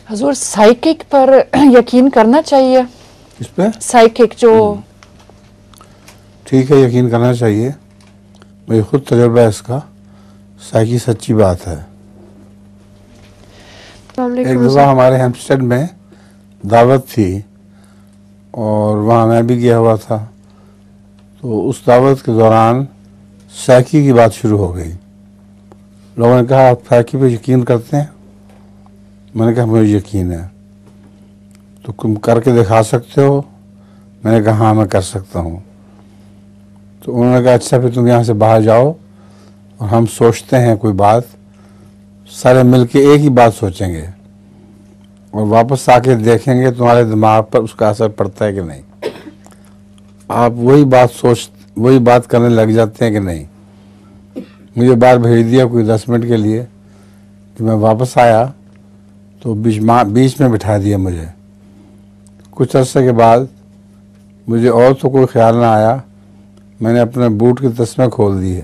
حضور سائیکک پر یقین کرنا چاہیے؟ اس پہ سائیکک جو ٹھیک ہے، یقین کرنا چاہیے. مجھے خود تجربہ ہے اس کا. سائیکی سچی بات ہے. ایک دفعہ ہمارے ہیمپسٹیڈ میں دعوت تھی اور وہاں میں بھی گیا ہوا تھا. تو اس دعوت کے دوران سائیکی کی بات شروع ہو گئی. لوگوں نے کہا آپ سائیکی پہ یقین کرتے ہیں؟ میں نے کہا مجھے یقین ہے. تو تم کر کے دکھا سکتے ہو؟ میں نے کہا ہاں میں کر سکتا ہوں. تو انہوں نے کہا اچھا پھر تم یہاں سے باہر جاؤ اور ہم سوچتے ہیں کوئی بات، سارے مل کے ایک ہی بات سوچیں گے اور واپس آ کے دیکھیں گے تمہارے دماغ پر اس کا اثر پڑتا ہے کہ نہیں. آپ وہی بات کرنے لگ جاتے ہیں کہ نہیں. مجھے باہر بھیج دیا کوئی 10 منٹ کے لیے. جب میں واپس آیا تو بیچ میں بٹھا دیا مجھے. کچھ عرصے کے بعد مجھے اور تو کوئی خیال نہ آیا. میں نے اپنے بوٹ کے تسمے کھول دیے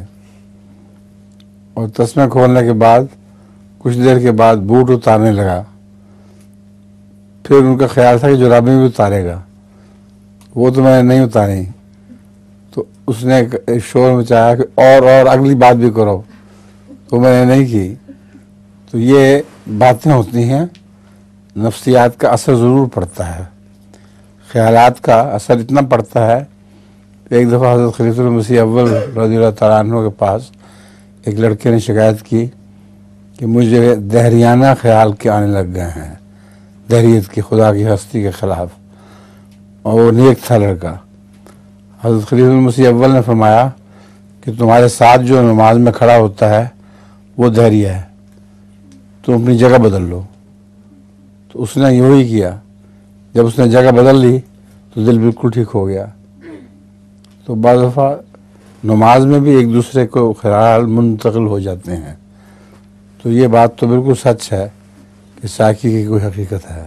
اور تسمے کھولنے کے بعد کچھ دیر کے بعد بوٹ اتارنے لگا. پھر ان کا خیال تھا کہ جرابیں بھی اتارے گا. وہ تو میں نے نہیں اتاری. تو اس نے ایک شور مچایا کہ اور اگلی بات بھی کرو. تو میں نے نہیں کی. تو یہ باتیں ہوتی ہیں. نفسیات کا اثر ضرور پڑتا ہے. خیالات کا اثر اتنا پڑتا ہے. ایک دفعہ حضرت خلیفۃ المسیح اول رضی اللہ تعالیٰ عنہ کے پاس ایک لڑکے نے شکایت کی کہ مجھے دہریانہ خیال کے آنے لگ گئے ہیں، دہریت کی، خدا کی ہستی کے خلاف. اور وہ نیک تھا لڑکا. حضرت خلیفۃ المسیح اول نے فرمایا کہ تمہارے ساتھ جو نماز میں کھڑا ہوتا ہے وہ دہریہ ہے، تم اپنی جگہ بدل لو. تو اس نے یوں ہی کیا. جب اس نے جگہ بدل لی تو دل بالکل ٹھیک ہو گیا. تو بعض دفعہ نماز میں بھی ایک دوسرے کو خیال منتقل ہو جاتے ہیں. تو یہ بات تو بالکل سچ ہے کہ سائیکی کی کوئی حقیقت ہے.